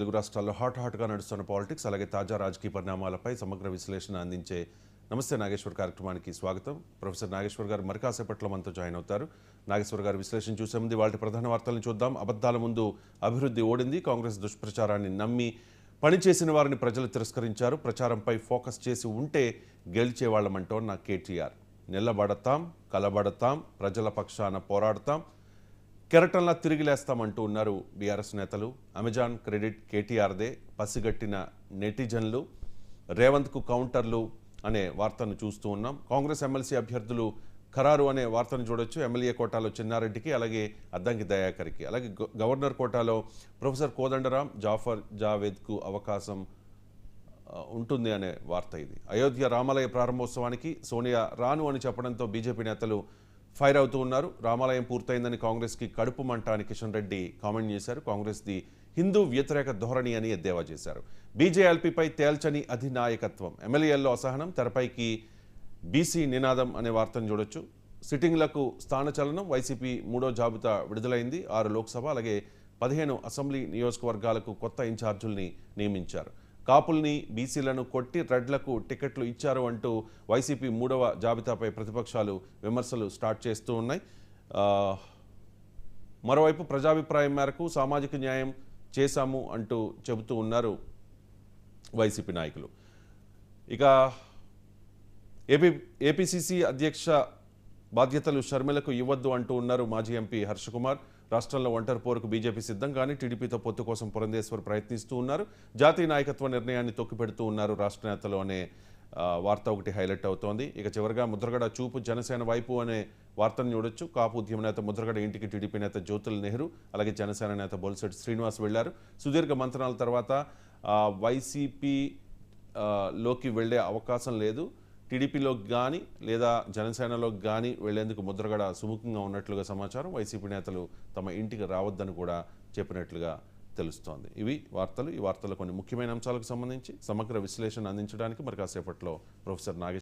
తెలుగు రాష్ట్రాల్లో హాట్గా నడుస్తున్న పాలిటిక్స్ అలాగే తాజా రాజకీయ పరిణామాలపై సమగ్ర విశ్లేషణ అందించే నమస్తే నాగేశ్వర్ కార్యక్రమానికి స్వాగతం. ప్రొఫెసర్ నాగేశ్వర్ గారు మరి కాసేపట్లో మనతో జాయిన్ అవుతారు. నాగేశ్వర్ గారు విశ్లేషణ చూసే ముందు వాటి ప్రధాన వార్తలను చూద్దాం. అబద్ధాల ముందు అభివృద్ధి ఓడింది. కాంగ్రెస్ దుష్ప్రచారాన్ని నమ్మి పనిచేసిన వారిని ప్రజలు తిరస్కరించారు. ప్రచారంపై ఫోకస్ చేసి ఉంటే గెలిచేవాళ్లమంటోన్న కేటీఆర్. నిలబడతాం, కలబడతాం, ప్రజల పక్షాన పోరాడతాం, కెరటంలా తిరిగి లేస్తామంటూ ఉన్నారు బీఆర్ఎస్ నేతలు. అమెజాన్ క్రెడిట్ కేటీఆర్దే, పసిగట్టిన నెటిజన్లు, రేవంత్కు కౌంటర్లు అనే వార్తను చూస్తూ ఉన్నాం. కాంగ్రెస్ ఎమ్మెల్సీ అభ్యర్థులు ఖరారు అనే వార్తను చూడొచ్చు. ఎమ్మెల్యే కోటాలో చిన్నారెడ్డికి, అలాగే అద్దంకి దయాకర్కి, అలాగే గవర్నర్ కోటాలో ప్రొఫెసర్ కోదండరాం, జాఫర్ జావేద్కు అవకాశం ఉంటుంది అనే వార్త ఇది. అయోధ్య రామాలయ ప్రారంభోత్సవానికి సోనియా రాను అని చెప్పడంతో బీజేపీ నేతలు ఫైర్ అవుతూ ఉన్నారు. రామాలయం పూర్తయిందని కాంగ్రెస్కి కడుపు మంట అని కిషన్ రెడ్డి కామెంట్ చేశారు. కాంగ్రెస్ది హిందూ వ్యతిరేక ధోరణి అని ఎద్దేవా చేశారు. బీజేఎల్పీపై తేల్చని అధినాయకత్వం, ఎమ్మెల్యేల్లో అసహనం, తెరపైకి బీసీ నినాదం అనే వార్తను చూడొచ్చు. సిట్టింగ్లకు స్థానచలనం, వైసీపీ 3వ జాబితా విడుదలైంది. 6 లోక్సభ అలాగే 15 అసెంబ్లీ నియోజకవర్గాలకు కొత్త ఇన్ఛార్జుల్ని నియమించారు. కాపుల్ని, బీసీలను కొట్టి రెడ్లకు టికెట్లు ఇచ్చారు అంటూ వైసీపీ 3వ జాబితాపై ప్రతిపక్షాలు విమర్శలు స్టార్ట్ చేస్తూ ఉన్నాయి. మరోవైపు ప్రజాభిప్రాయం మేరకు సామాజిక న్యాయం చేశాము అంటూ చెబుతూ ఉన్నారు వైసీపీ నాయకులు. ఇక ఏపీసీసీ అధ్యక్ష బాధ్యతలు షర్మిలకు ఇవ్వద్దు అంటూ ఉన్నారు మాజీ ఎంపీ హర్షకుమార్. రాష్ట్రంలో ఒంటరి పోరుకు బీజేపీ సిద్ధం, కానీ టీడీపీతో పొత్తు కోసం పురంధేశ్వర్ ప్రయత్నిస్తూ ఉన్నారు. జాతీయ నాయకత్వ నిర్ణయాన్ని తొక్కిపెడుతూ ఉన్నారు రాష్ట్ర నేతలు అనే వార్త ఒకటి హైలైట్ అవుతోంది. ఇక చివరిగా ముద్రగడ చూపు జనసేన వైపు అనే వార్తను చూడొచ్చు. కాపు ఉద్యమ నేత ముద్రగడ ఇంటికి టీడీపీ నేత జ్యోతుల్ నెహ్రూ అలాగే జనసేన నేత బొలిశెట్టి శ్రీనివాస్ వెళ్లారు. సుదీర్ఘ మంత్రాల తర్వాత వైసీపీ లోకి వెళ్లే అవకాశం లేదు. టీడీపీలోకి కానీ లేదా జనసేనలోకి కానీ వెళ్లేందుకు ముద్రగడ సుముఖంగా ఉన్నట్లుగా సమాచారం. వైసీపీ నేతలు తమ ఇంటికి రావద్దని కూడా చెప్పినట్లుగా తెలుస్తోంది. ఇవి వార్తలు. ఈ వార్తల్లో కొన్ని ముఖ్యమైన అంశాలకు సంబంధించి సమగ్ర విశ్లేషణ అందించడానికి మరి కాసేపట్లో ప్రొఫెసర్ నాగేశ్వర్